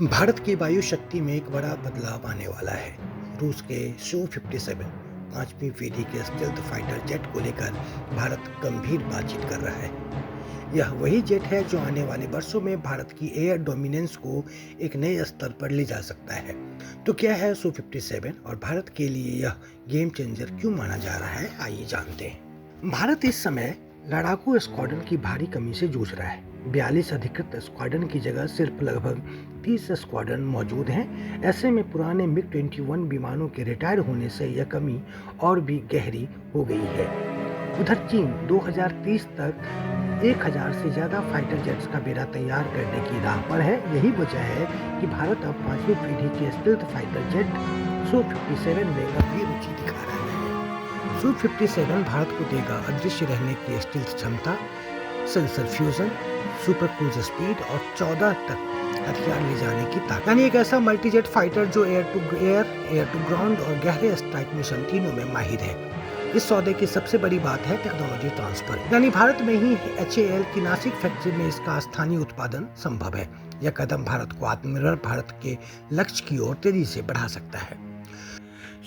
भारत की वायु शक्ति में एक बड़ा बदलाव आने वाला है। रूस के Su-57 पांचवी पीढ़ी के स्टेल्थ फाइटर जेट को लेकर भारत गंभीर बातचीत कर रहा है। यह वही जेट है जो आने वाले वर्षों में भारत की एयर डोमिनेंस को एक नए स्तर पर ले जा सकता है। तो क्या है Su-57 और भारत के लिए यह गेम चेंजर क्यों माना जा रहा है, आइए जानते हैं। भारत इस समय लड़ाकू स्क्वाड्रन की भारी कमी से जूझ रहा है। 42 अधिकृत स्क्वाड्रन की जगह सिर्फ लगभग 30 स्क्वाड्रन मौजूद हैं। ऐसे में पुराने MiG-21 विमानों के रिटायर होने से यह कमी और भी गहरी हो गई है। उधर चीन 2030 तक 1000 से ज्यादा फाइटर जेट्स का बेड़ा तैयार करने की राह पर है। यही वजह है कि भारत अब पांचवी पीढ़ी के स्टेल्थ फाइटर जेट Su-57 में गंभीर रुचि दिखा रहा है। Su-57 भारत को देगा अदृश्य रहने की स्टील्थ क्षमता, sensor fusion, super cruise speed और 14 तक हथियार ले जाने की ताकत, यानी एक ऐसा मल्टीजेट फाइटर जो एयर टू ग्राउंड और गहरे स्ट्राइक मिशन तीनों में माहिर है। इस सौदे की सबसे बड़ी बात है टेक्नोलॉजी ट्रांसफर, यानी भारत में ही HAL की नासिक फैक्ट्री में इसका स्थानीय उत्पादन संभव है। यह कदम भारत को आत्मनिर्भर भारत के लक्ष्य की ओर तेजी से बढ़ा सकता है।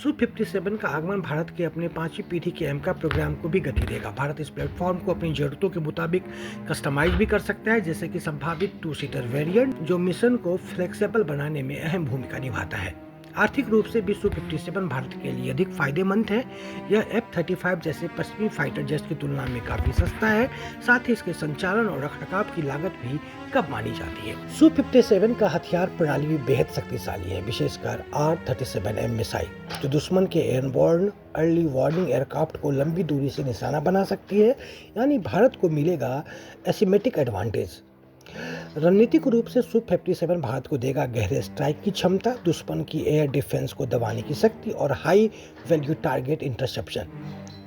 Su-57 का आगमन भारत के अपने पांचवी पीढ़ी के एमका प्रोग्राम को भी गति देगा। भारत इस प्लेटफॉर्म को अपनी जरूरतों के मुताबिक कस्टमाइज भी कर सकता है, जैसे कि संभावित 2 सीटर वेरिएंट जो मिशन को फ्लेक्सिबल बनाने में अहम भूमिका निभाता है। आर्थिक रूप से भी Su-57 भारत के लिए अधिक फायदेमंद है। यह F-35 जैसे पश्चिमी फाइटर जेट्स की तुलना में काफी सस्ता है। साथ ही इसके संचालन और रखरखाव की लागत भी कम मानी जाती है। Su-57 का हथियार प्रणाली भी बेहद शक्तिशाली है, विशेषकर R-37M मिसाइल, जो दुश्मन के एयरबोर्न अर्ली वार्निंग एयरक्राफ्ट को लंबी दूरी से निशाना बना सकती है। यानी भारत को मिलेगा एसिमेट्रिक एडवांटेज। रणनीतिक रूप से Su-57 भारत को देगा गहरे स्ट्राइक की क्षमता, दुश्मन की एयर डिफेंस को दबाने की शक्ति और हाई वैल्यू टारगेट इंटरसेप्शन।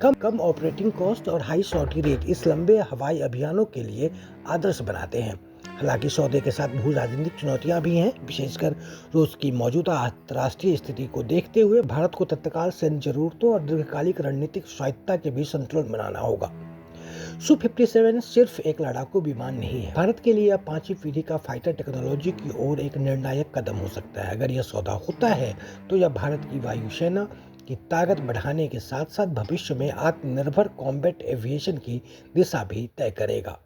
कम ऑपरेटिंग कॉस्ट और हाई सॉर्टी रेट इस लंबे हवाई अभियानों के लिए आदर्श बनाते हैं। हालांकि सौदे के साथ भू राजनीतिक चुनौतियां भी हैं, विशेषकर रूस की मौजूदा अंतर्राष्ट्रीय स्थिति को देखते हुए भारत को तत्काल सैन्य जरूरतों और दीर्घकालिक रणनीतिक स्वायत्तता के बीच संतुलन बनाना होगा। Su-57 सिर्फ एक लड़ाकू विमान नहीं है। भारत के लिए यह पांचवी पीढ़ी का फाइटर टेक्नोलॉजी की ओर एक निर्णायक कदम हो सकता है। अगर यह सौदा होता है तो यह भारत की वायुसेना की ताकत बढ़ाने के साथ साथ भविष्य में आत्मनिर्भर कॉम्बैट एविएशन की दिशा भी तय करेगा।